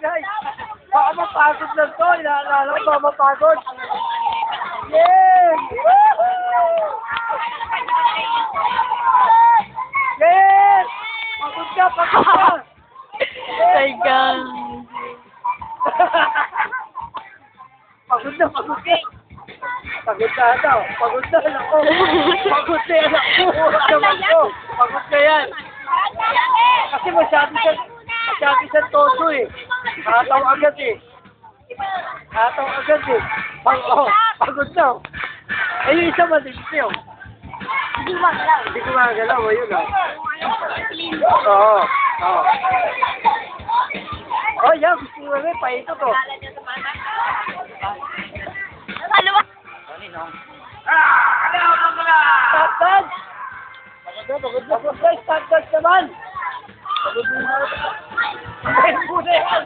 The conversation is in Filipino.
guys. Baka mapagod lang to. Inaalala ko, baka mapagod. Yes! Yes! Pagod ka, pagod ka. Taigang. Pagod na, pagod ka. Pagod ka daw. Pagod na, anak ko. Pagod na, anak ko. Naman ko. Pagod na yan. Kasi masyado siya todo eh. Nakataw agad eh. Nakataw agad eh. Pagod na. Eh, yung isa malinis yun. Hindi magalaw. Hindi ko magalaw. Ayun ah. Oo. Oo. Oh, yan. Gusto mo rin. Paito to. Ano ba? Start dance! Pagod na. Start dance naman! Pagod na. Pagod na yan.